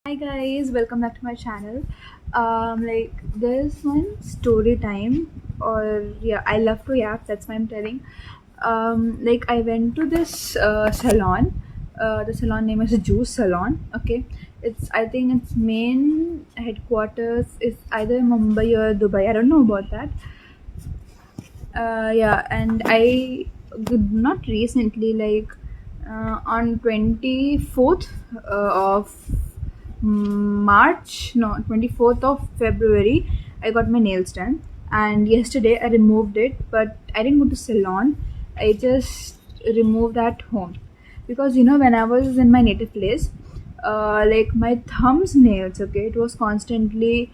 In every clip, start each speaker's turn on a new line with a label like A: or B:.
A: Hi guys, welcome back to my channel. There's one story time, or yeah, I love to yap. That's why I'm telling. I went to this salon. The salon name is Juice Salon. Okay, I think its main headquarters is either Mumbai or Dubai. I don't know about that. Yeah, and I not recently, on 24th of March, no, 24th of February, I got my nails done. And yesterday I removed it, but I didn't go to salon. I just removed at home because when I was in my native place, my thumbs nails, okay, it was constantly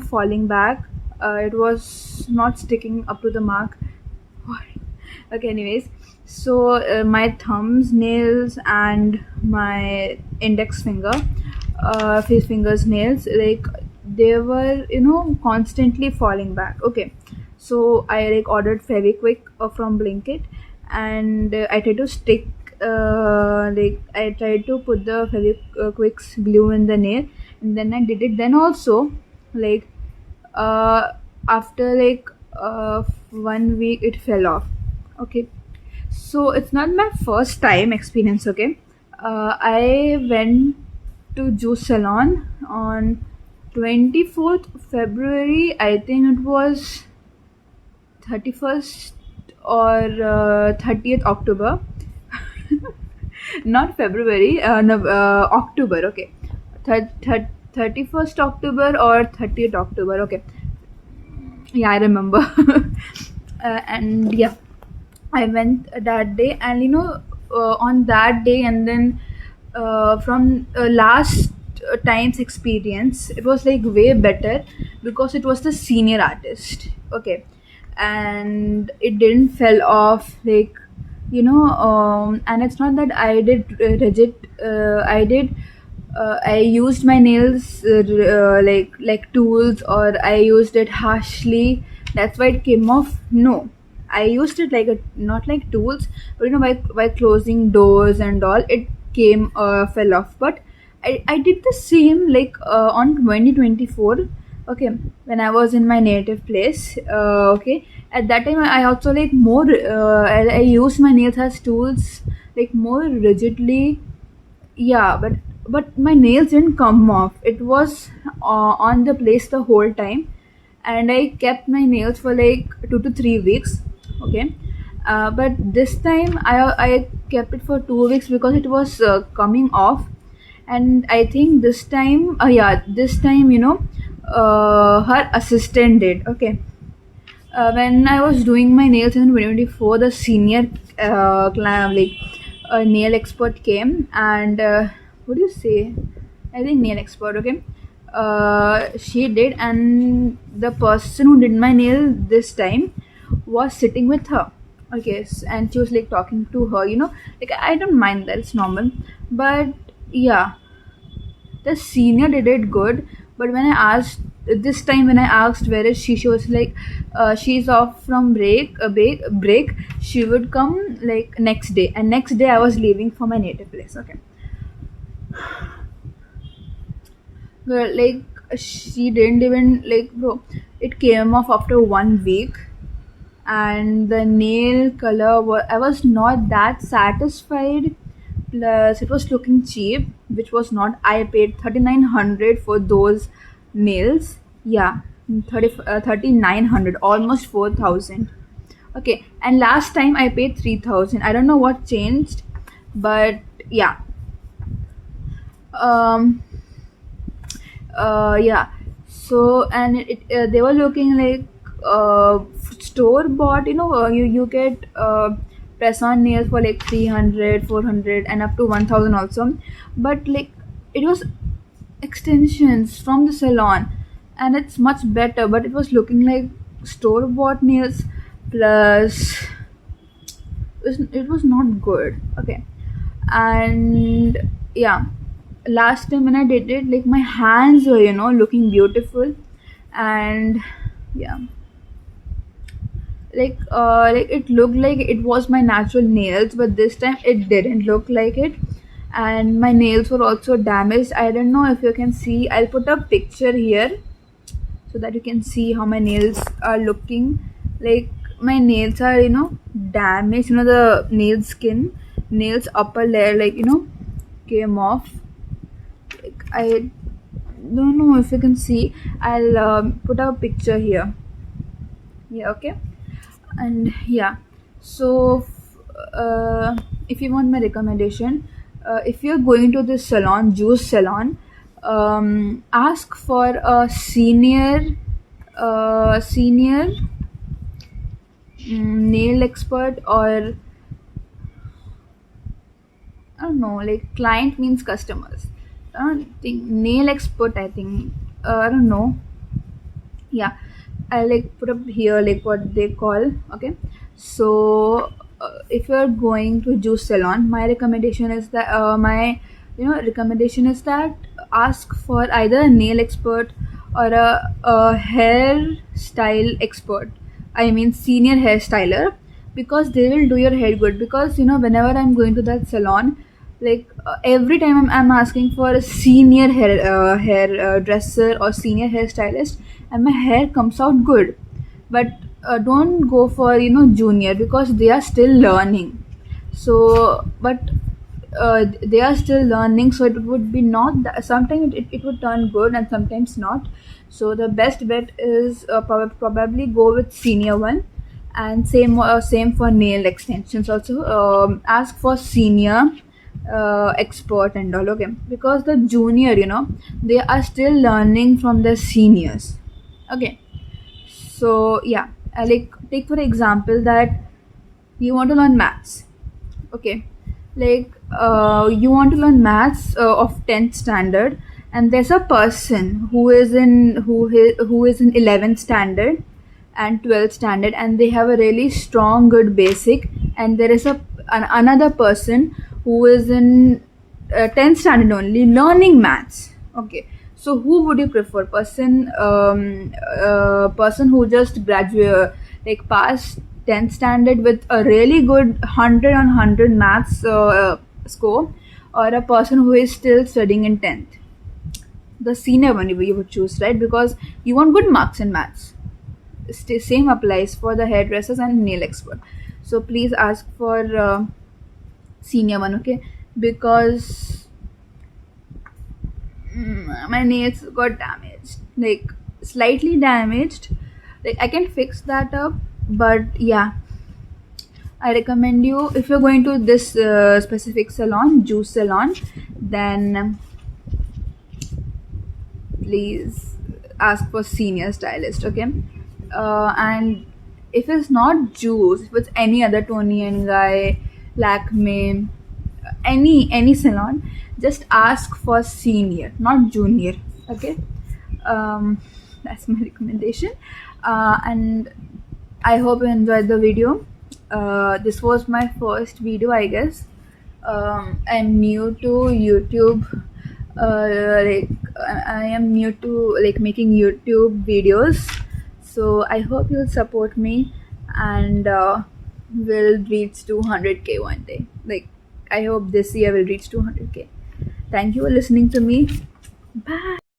A: falling back. It was not sticking up to the mark. Okay, anyways, so my thumbs nails and my index finger, face fingers nails, like they were constantly falling back. Okay, so I ordered Fevikwik from Blinkit, and I tried to stick, I tried to put the Fevikwik's glue in the nail, and then I did it. Then also, like uh, after 1 week, it fell off. Okay, so it's not my first time experience. Okay, I went to juice salon on 24th February. I think it was 31st or 30th October. Not February, no, October. Okay, 31st October or 30th October. Okay, yeah, I remember. And yeah, I went that day, and on that day, and then from last time's experience, it was like way better because it was the senior artist. Okay, and it didn't fell off, and it's not that I did rigid. I used my nails like tools, or I used it harshly. That's why it came off. No, I used it like not like tools, but by closing doors and all, it came fell off. But I did the same on 2024. Okay, when I was in my native place. Okay, at that time I also more. I used my nails as tools, more rigidly. Yeah, but my nails didn't come off. It was on the place the whole time, and I kept my nails for 2 to 3 weeks. Okay, but this time I kept it for 2 weeks because it was coming off, and I think this time, yeah, this time her assistant did. Okay, when I was doing my nails in 2024, the senior nail expert came, and what do you say? I think nail expert. Okay, she did, and the person who did my nail this time was sitting with her. Okay, and she was talking to her. I don't mind that; it's normal. But yeah, the senior did it good, but when I asked this time, when I asked where is she was like, she's off from break. She would come next day, and next day I was leaving for my native place. Okay, girl, she didn't even bro. It came off after 1 week, and the nail color I was not that satisfied. Plus it was looking cheap, which was not. I paid 3,900 for those nails. Yeah, 3,900, almost 4,000. Okay, and last time I paid 3,000. I don't know what changed, but yeah. um yeah, so, and they were looking like store bought. You get press on nails for 300, 400, and up to 1,000 also. But it was extensions from the salon, and it's much better, but it was looking like store bought nails. Plus it was not good. Okay, and yeah, last time when I did it, my hands were looking beautiful. And yeah, it looked like it was my natural nails, but this time it didn't look like it. and my nails were also damaged. I don't know if you can see. I'll put a picture here so that you can see how my nails are looking. Like my nails are, damaged. The nail skin, nails upper layer, came off. Like I don't know if you can see. I'll put a picture here. Yeah, okay. And yeah, so if you want my recommendation, if you're going to this salon, juice salon, ask for a senior nail expert, or I don't know, like client means customers. I don't think nail expert. I think I don't know. Yeah, I like put up here like what they call. Okay, so if you're going to juice salon, my recommendation is that ask for either a nail expert or a hairstyle expert. I mean senior hairstyler, because they will do your hair good. Because whenever I'm going to that salon, like every time I'm asking for a senior hair dresser or senior hairstylist, and my hair comes out good. But don't go for junior, because they are still learning. So but they are still learning, so it would be not that, sometimes it would turn good and sometimes not. So the best bet is probably go with senior one. And same for nail extensions also. Ask for senior expert and all, okay, because the junior, they are still learning from the seniors. Okay, so yeah, like take for example that you want to learn maths. Okay, like you want to learn maths of 10th standard, and there's a person who is in 11th standard and 12th standard, and they have a really strong good basic. And there is another person who is in 10th standard only learning maths. Okay, so who would you prefer? Person who just graduate, like passed 10th standard with a really good 100 on 100 maths score, or a person who is still studying in 10th? The senior one you would choose, right? Because you want good marks in maths. Same applies for the hairdressers and nail expert. So please ask for senior one, okay? Because my nails got damaged, like slightly damaged. Like I can fix that up, but yeah, I recommend you, if you're going to this specific salon, juice salon, then please ask for senior stylist, okay? And if it's not juice, if it's any other Tony and Guy, Lakme, any salon, just ask for senior, not junior, okay? That's my recommendation. And I hope you enjoyed the video. This was my first video, I guess. I'm new to YouTube. I am new to like making YouTube videos. So I hope you'll support me, and will reach 200K one day. Like I hope this year will reach 200K. Thank you for listening to me. Bye.